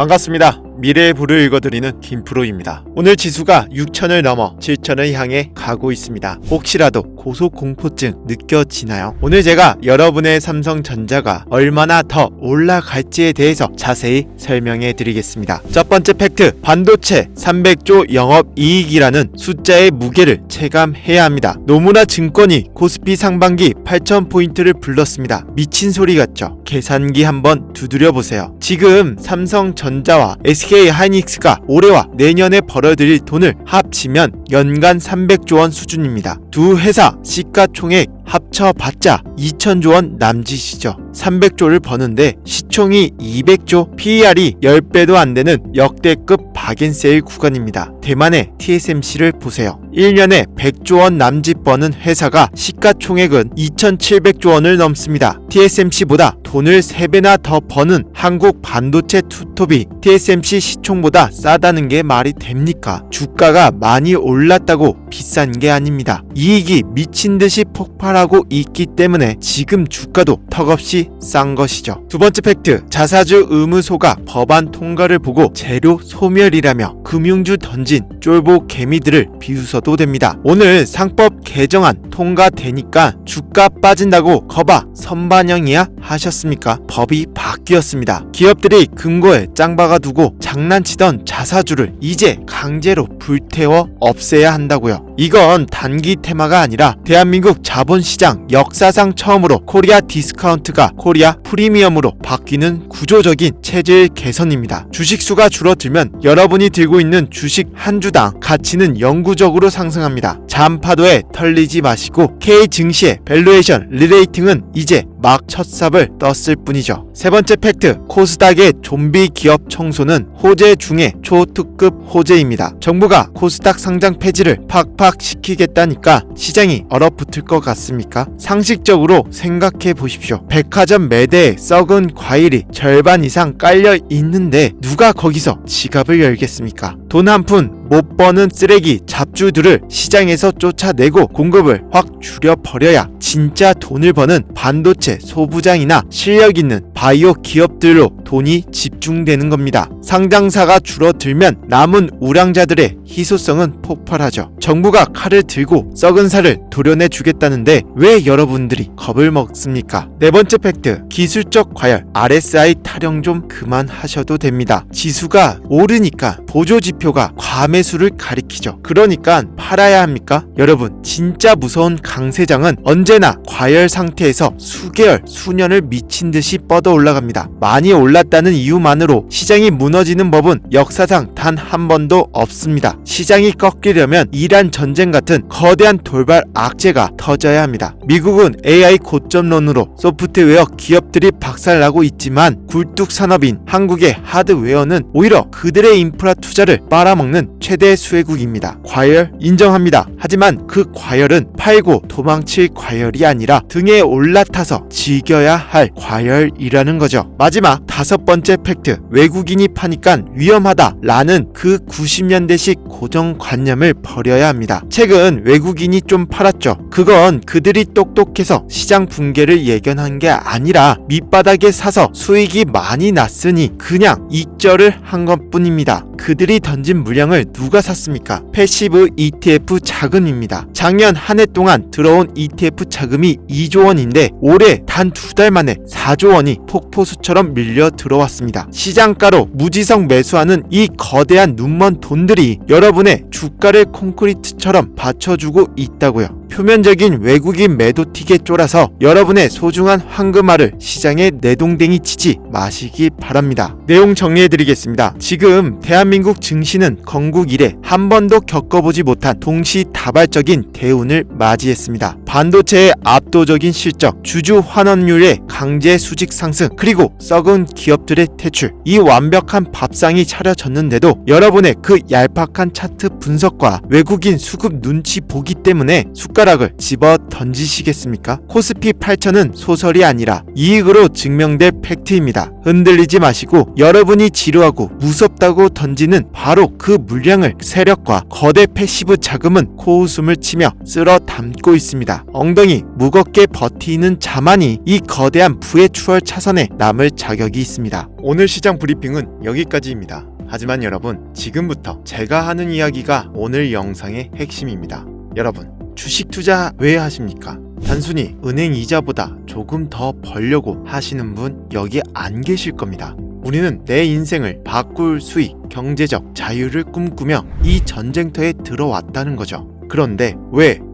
반갑습니다. 미래의 부를 읽어드리는 김프로입니다. 오늘 지수가 6천을 넘어 7천을 향해 가고 있습니다. 혹시라도 고소공포증 느껴지나요? 오늘 제가 여러분의 삼성전자가 얼마나 더 올라갈지에 대해서 자세히 설명해 드리겠습니다. 첫 번째 팩트, 반도체 300조 영업이익이라는 숫자의 무게를 체감해야 합니다. 노무라 증권이 코스피 상반기 8,000포인트를 불렀습니다. 미친 소리 같죠? 계산기 한번 두드려보세요. 지금 삼성전자와 SK하이닉스가 올해와 내년에 벌어들일 돈을 합치면 연간 300조 원 수준입니다. 두 회사 시가총액 합쳐봤자 2,000조 원 남짓이죠. 300조를 버는데 시총이 200조, PER이 10배도 안 되는 역대급 박앤세일 구간입니다. 대만의 TSMC를 보세요. 1년에 100조 원 남짓 버는 회사가 시가총액은 2,700조 원을 넘습니다. TSMC보다 돈을 3배나 더 버는 한국 반도체 투톱이 TSMC 시총보다 싸다는 게 말이 됩니까? 주가가 많이 올랐다고 비싼 게 아닙니다. 이익이 미친 듯이 폭발하고 있기 때문에 지금 주가도 턱없이 싼 것이죠. 두 번째 팩트, 자사주 의무소가 법안 통과를 보고 재료 소멸이라며 금융주 던진 쫄보 개미들을 비웃어도 됩니다. 오늘 상법 개정안 통과되니까 주가 빠진다고 거봐 선반영이야 하셨습니까? 법이 바뀌었습니다. 기업들이 금고에 짱 박아두고 장난치던 자사주를 이제 강제로 불태워 없애야 한다고요. 이건 단기 테마가 아니라 대한민국 자본시장 역사상 처음으로 코리아 디스카운트가 코리아 프리미엄으로 바뀌는 구조적인 체질 개선입니다. 주식수가 줄어들면 여러분이 들고 있는 주식 한 주당 가치는 영구적으로 상승합니다. 잠파도에 털리지 마시고 K증시의 밸류에이션 리레이팅은 이제 막 첫 삽을 떴을 뿐이죠. 세 번째 팩트, 코스닥의 좀비 기업 청소는 호재 중에 초특급 호재입니다. 정부가 코스닥 상장 폐지를 팍팍 시키겠다니까 시장이 얼어붙을 것 같습니까? 상식적으로 생각해 보십시오. 백화점 매대에 썩은 과일이 절반 이상 깔려 있는데 누가 거기서 지갑을 열겠습니까? 돈 한 푼 못 버는 쓰레기 잡주들을 시장에서 쫓아내고 공급을 확 줄여버려야 진짜 돈을 버는 반도체 소부장이나 실력 있는 바이오 기업들로 돈이 집중되는 겁니다. 상장사가 줄어들면 남은 우량자들의 희소성은 폭발하죠. 정부가 칼을 들고 썩은 살을 도려내 주겠다는데 왜 여러분들이 겁을 먹습니까? 네 번째 팩트, 기술적 과열, RSI 타령 좀 그만하셔도 됩니다. 지수가 오르니까 보조지표가 과매수를 가리키죠. 그러니까 팔아야 합니까? 여러분, 진짜 무서운 강세장은 언제나 과열 상태에서 수개월, 수년을 미친 듯이 뻗어 올라갑니다. 많이 올랐다는 이유만으로 시장이 무너지는 법은 역사상 단 한 번도 없습니다. 시장이 꺾이려면 이란 전쟁 같은 거대한 돌발 악재가 터져야 합니다. 미국은 AI 고점론으로 소프트웨어 기업들이 박살나고 있지만 굴뚝 산업인 한국의 하드웨어는 오히려 그들의 인프라 투자를 빨아먹는 최대 수혜국입니다. 과열 인정합니다. 하지만 그 과열은 팔고 도망칠 과열이 아니라 등에 올라타서 즐겨야 할 과열이라는 거죠. 마지막 다섯 번째 팩트, 외국인이 파니까 위험하다라는 그 90년대식 고정관념을 버려야 합니다. 최근 외국인이 좀 팔았죠. 그건 그들이 똑똑해서 시장 붕괴를 예견한 게 아니라 밑바닥에 사서 수익이 많이 났으니 그냥 익절을 한 것뿐입니다. 그들이 던진 물량을 누가 샀습니까? 패시브 ETF 자금입니다. 작년 한 해 동안 들어온 ETF 자금이 2조 원인데 올해 단 2달 만에 4조 원이 폭포수처럼 밀려 들어왔습니다. 시장가로 무지성 매수하는 이 거대한 눈먼 돈들이 여러분의 주가를 콘크리트처럼 받쳐주고 있다고요. 표면적인 외국인 매도틱에 쫄아서 여러분의 소중한 황금알을 시장에 내동댕이 치지 마시기 바랍니다. 내용 정리해드리겠습니다. 지금 대한민국 증시는 건국 이래 한 번도 겪어보지 못한 동시다발적인 대운을 맞이했습니다. 반도체의 압도적인 실적, 주주 환원율의 강제 수직 상승, 그리고 썩은 기업들의 퇴출, 이 완벽한 밥상이 차려졌는데도 여러분의 그 얄팍한 차트 분석과 외국인 수급 눈치 보기 때문에 숟가락을 집어 던지시겠습니까? 코스피 8,000은 소설이 아니라 이익으로 증명될 팩트입니다. 흔들리지 마시고 여러분이 지루하고 무섭다고 던지는 바로 그 물량을 세력과 거대 패시브 자금은 코웃음을 치며 쓸어 담고 있습니다. 있습니다. 엉덩이 무겁게 버티는 자만이 이 거대한 부의 추월 차선에 남을 자격이 있습니다. 오늘 시장 브리핑은 여기까지입니다. 하지만 여러분, 지금부터 제가 하는 이야기가 오늘 영상의 핵심입니다. 여러분, 주식 투자 왜 하십니까? 단순히 은행 이자보다 조금 더 벌려고 하시는 분 여기 안 계실 겁니다. 우리는 내 인생을 바꿀 수익, 경제적 자유를 꿈꾸며 이 전쟁터에 들어왔다는 거죠. 그런데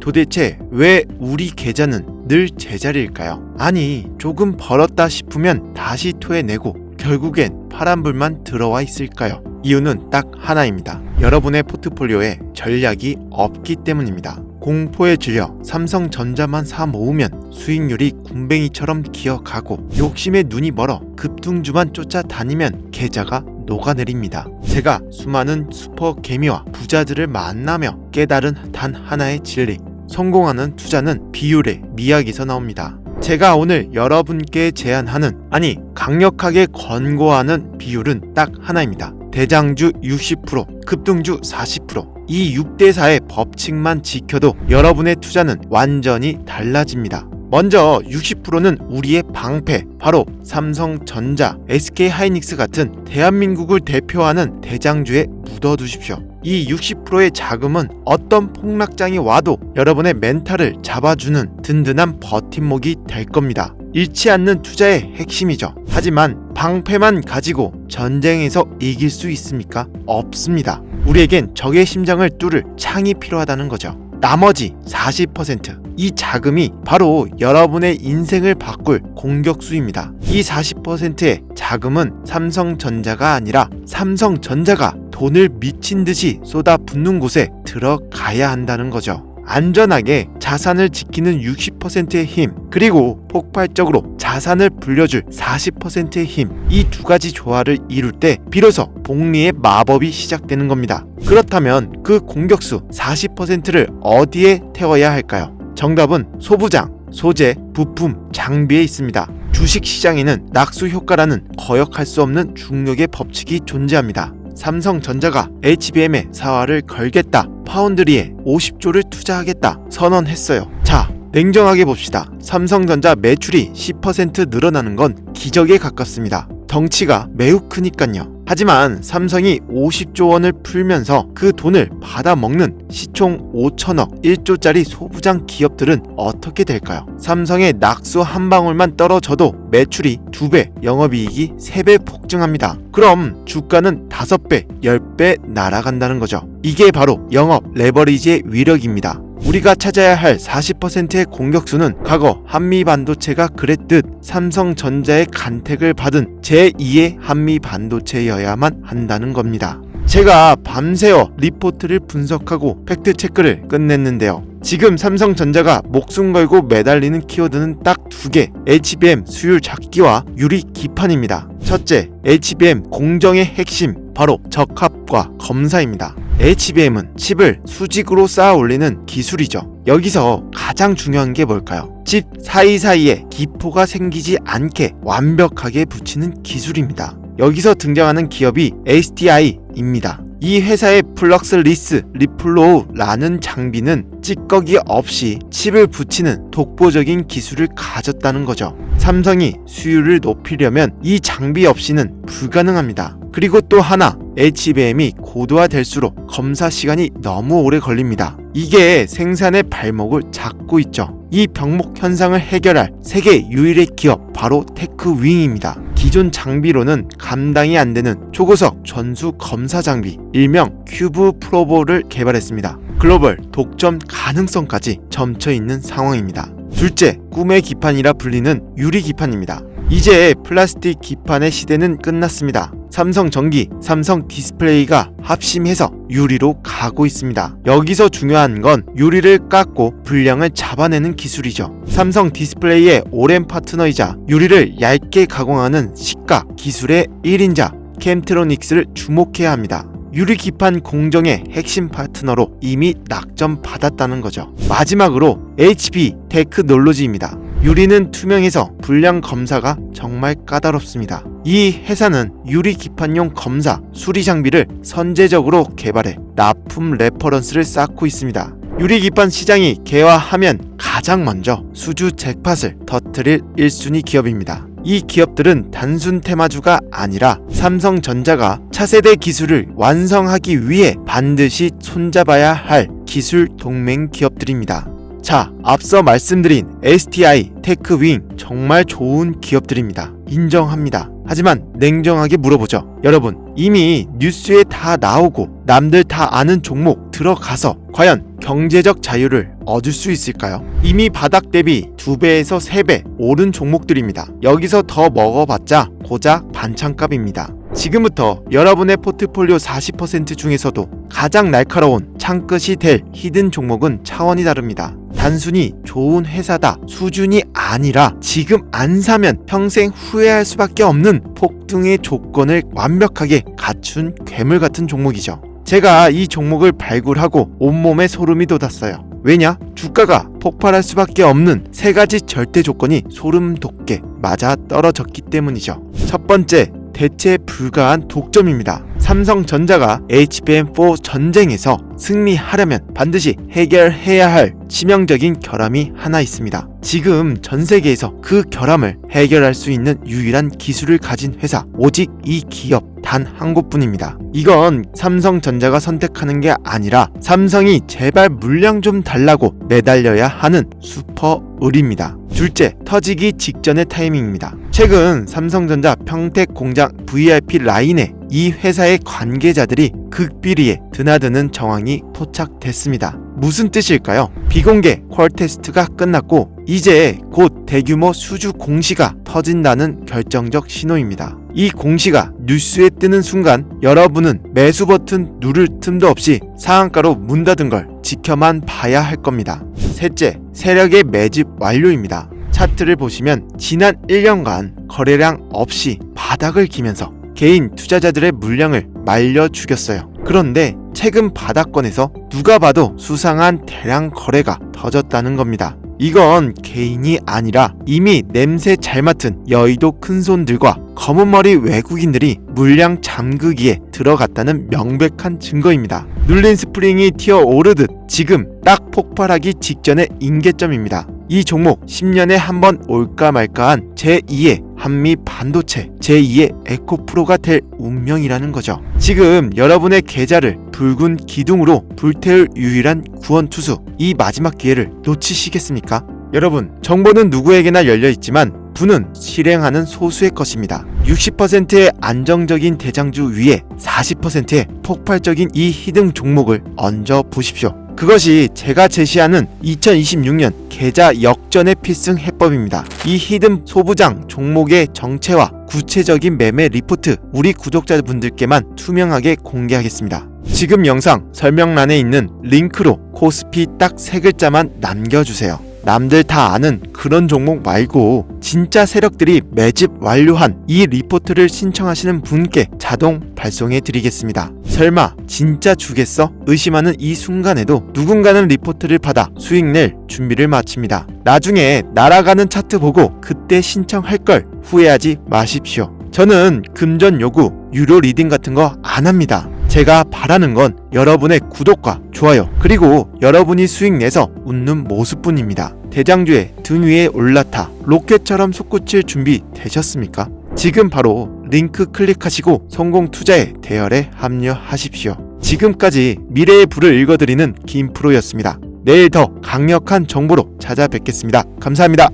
도대체 왜 우리 계좌는 늘 제자리일까요? 아니, 조금 벌었다 싶으면 다시 토해내고 결국엔 파란불만 들어와 있을까요? 이유는 딱 하나입니다. 여러분의 포트폴리오에 전략이 없기 때문입니다. 공포에 질려 삼성전자만 사 모으면 수익률이 군뱅이처럼 기어가고 욕심에 눈이 멀어 급등주만 쫓아다니면 계좌가 녹아내립니다. 제가 수많은 슈퍼개미와 부자들을 만나며 깨달은 단 하나의 진리. 성공하는 투자는 비율의 미학에서 나옵니다. 제가 오늘 여러분께 제안하는, 강력하게 권고하는 비율은 딱 하나입니다. 대장주 60%, 급등주 40%. 이 6대4의 법칙만 지켜도 여러분의 투자는 완전히 달라집니다. 먼저 60%는 우리의 방패, 바로 삼성전자, SK하이닉스 같은 대한민국을 대표하는 대장주에 묻어두십시오. 이 60%의 자금은 어떤 폭락장이 와도 여러분의 멘탈을 잡아주는 든든한 버팀목이 될 겁니다. 잃지 않는 투자의 핵심이죠. 하지만 방패만 가지고 전쟁에서 이길 수 있습니까? 없습니다. 우리에겐 적의 심장을 뚫을 창이 필요하다는 거죠. 나머지 40%, 이 자금이 바로 여러분의 인생을 바꿀 공격수입니다. 이 40%의 자금은 삼성전자가 아니라 삼성전자가 돈을 미친 듯이 쏟아붓는 곳에 들어가야 한다는 거죠. 안전하게 자산을 지키는 60%의 힘, 그리고 폭발적으로 자산을 불려줄 40%의 힘, 이 두 가지 조화를 이룰 때 비로소 복리의 마법이 시작되는 겁니다. 그렇다면 그 공격수 40%를 어디에 태워야 할까요? 정답은 소부장, 소재, 부품, 장비에 있습니다. 주식시장에는 낙수 효과라는 거역할 수 없는 중력의 법칙이 존재합니다. 삼성전자가 HBM에 사활을 걸겠다, 파운드리에 50조를 투자하겠다 선언했어요. 자, 냉정하게 봅시다. 삼성전자 매출이 10% 늘어나는 건 기적에 가깝습니다. 덩치가 매우 크니깐요. 하지만 삼성이 50조 원을 풀면서 그 돈을 받아먹는 시총 5천억, 1조짜리 소부장 기업들은 어떻게 될까요? 삼성의 낙수 한 방울만 떨어져도 매출이 2배, 영업이익이 3배 폭증합니다. 그럼 주가는 5배, 10배 날아간다는 거죠. 이게 바로 영업 레버리지의 위력입니다. 우리가 찾아야 할 40%의 공격수는 과거 한미반도체가 그랬듯 삼성전자의 간택을 받은 제2의 한미반도체여야만 한다는 겁니다. 제가 밤새워 리포트를 분석하고 팩트체크를 끝냈는데요. 지금 삼성전자가 목숨 걸고 매달리는 키워드는 딱 2개, HBM 수율 잡기와 유리 기판입니다. 첫째, HBM 공정의 핵심, 바로 적합과 검사입니다. HBM은 칩을 수직으로 쌓아 올리는 기술이죠. 여기서 가장 중요한 게 뭘까요? 칩 사이사이에 기포가 생기지 않게 완벽하게 붙이는 기술입니다. 여기서 등장하는 기업이 STI입니다. 이 회사의 플럭스리스 리플로우라는 장비는 찌꺼기 없이 칩을 붙이는 독보적인 기술을 가졌다는 거죠. 삼성이 수율을 높이려면 이 장비 없이는 불가능합니다. 그리고 또 하나, HBM이 고도화될수록 검사 시간이 너무 오래 걸립니다. 이게 생산의 발목을 잡고 있죠. 이 병목 현상을 해결할 세계 유일의 기업, 바로 테크윙입니다. 기존 장비로는 감당이 안 되는 초고속 전수 검사 장비, 일명 큐브 프로보를 개발했습니다. 글로벌 독점 가능성까지 점쳐 있는 상황입니다. 둘째, 꿈의 기판이라 불리는 유리 기판입니다. 이제 플라스틱 기판의 시대는 끝났습니다. 삼성전기, 삼성디스플레이가 합심해서 유리로 가고 있습니다. 여기서 중요한 건 유리를 깎고 분량을 잡아내는 기술이죠. 삼성디스플레이의 오랜 파트너이자 유리를 얇게 가공하는 식각 기술의 1인자 캠트로닉스를 주목해야 합니다. 유리 기판 공정의 핵심 파트너로 이미 낙점받았다는 거죠. 마지막으로 HP 테크놀로지입니다. 유리는 투명해서 불량 검사가 정말 까다롭습니다. 이 회사는 유리 기판용 검사, 수리 장비를 선제적으로 개발해 납품 레퍼런스를 쌓고 있습니다. 유리기판 시장이 개화하면 가장 먼저 수주 잭팟을 터뜨릴 1순위 기업입니다. 이 기업들은 단순 테마주가 아니라 삼성전자가 차세대 기술을 완성하기 위해 반드시 손잡아야 할 기술 동맹 기업들입니다. 자, 앞서 말씀드린 STI, 테크윙 정말 좋은 기업들입니다. 인정합니다. 하지만 냉정하게 물어보죠. 여러분, 이미 뉴스에 다 나오고 남들 다 아는 종목 들어가서 과연 경제적 자유를 얻을 수 있을까요? 이미 바닥 대비 2배에서 3배 오른 종목들입니다. 여기서 더 먹어봤자 고작 반찬값입니다. 지금부터 여러분의 포트폴리오 40% 중에서도 가장 날카로운 창끝이 될 히든 종목은 차원이 다릅니다. 단순히 좋은 회사다 수준이 아니라 지금 안 사면 평생 후회할 수밖에 없는 폭등의 조건을 완벽하게 갖춘 괴물 같은 종목이죠. 제가 이 종목을 발굴하고 온몸에 소름이 돋았어요. 왜냐? 주가가 폭발할 수밖에 없는 3가지 절대 조건이 소름 돋게 맞아 떨어졌기 때문이죠. 첫 번째, 대체 불가한 독점입니다. 삼성전자가 HBM4 전쟁에서 승리하려면 반드시 해결해야 할 치명적인 결함이 하나 있습니다. 지금 전 세계에서 그 결함을 해결할 수 있는 유일한 기술을 가진 회사, 오직 이 기업 단 한 곳뿐입니다. 이건 삼성전자가 선택하는 게 아니라 삼성이 제발 물량 좀 달라고 매달려야 하는 슈퍼 을입니다. 둘째, 터지기 직전의 타이밍입니다. 최근 삼성전자 평택 공장 VIP 라인에 이 회사의 관계자들이 극비리에 드나드는 정황이 포착됐습니다. 무슨 뜻일까요? 비공개 퀄 테스트가 끝났고 이제 곧 대규모 수주 공시가 터진다는 결정적 신호입니다. 이 공시가 뉴스에 뜨는 순간 여러분은 매수 버튼 누를 틈도 없이 상한가로 문 닫은 걸 지켜만 봐야 할 겁니다. 셋째, 세력의 매집 완료입니다. 차트를 보시면 지난 1년간 거래량 없이 바닥을 기면서 개인 투자자들의 물량을 말려 죽였어요. 그런데 최근 바닥권에서 누가 봐도 수상한 대량 거래가 터졌다는 겁니다. 이건 개인이 아니라 이미 냄새 잘 맡은 여의도 큰손들과 검은머리 외국인들이 물량 잠그기에 들어갔다는 명백한 증거입니다. 눌린 스프링이 튀어오르듯 지금 딱 폭발하기 직전의 임계점입니다. 이 종목 10년에 한 번 올까 말까한 제2의 한미 반도체, 제2의 에코프로가 될 운명이라는 거죠. 지금 여러분의 계좌를 붉은 기둥으로 불태울 유일한 구원투수, 이 마지막 기회를 놓치시겠습니까? 여러분, 정보는 누구에게나 열려있지만 부는 실행하는 소수의 것입니다. 60%의 안정적인 대장주 위에 40%의 폭발적인 이 히든 종목을 얹어 보십시오. 그것이 제가 제시하는 2026년 계좌 역전의 필승 해법입니다. 이 히든 소부장 종목의 정체와 구체적인 매매 리포트 우리 구독자분들께만 투명하게 공개하겠습니다. 지금 영상 설명란에 있는 링크로 코스피 딱 3글자만 남겨주세요. 남들 다 아는 그런 종목 말고 진짜 세력들이 매집 완료한 이 리포트를 신청하시는 분께 자동 발송해 드리겠습니다. 설마 진짜 주겠어? 의심하는 이 순간에도 누군가는 리포트를 받아 수익 낼 준비를 마칩니다. 나중에 날아가는 차트 보고 그때 신청할 걸 후회하지 마십시오. 저는 금전 요구, 유료 리딩 같은 거 안 합니다. 제가 바라는 건 여러분의 구독과 좋아요, 그리고 여러분이 수익 내서 웃는 모습뿐입니다. 대장주의 등 위에 올라타 로켓처럼 솟구칠 준비 되셨습니까? 지금 바로 링크 클릭하시고 성공 투자의 대열에 합류하십시오. 지금까지 미래의 불을 읽어드리는 김프로였습니다. 내일 더 강력한 정보로 찾아뵙겠습니다. 감사합니다.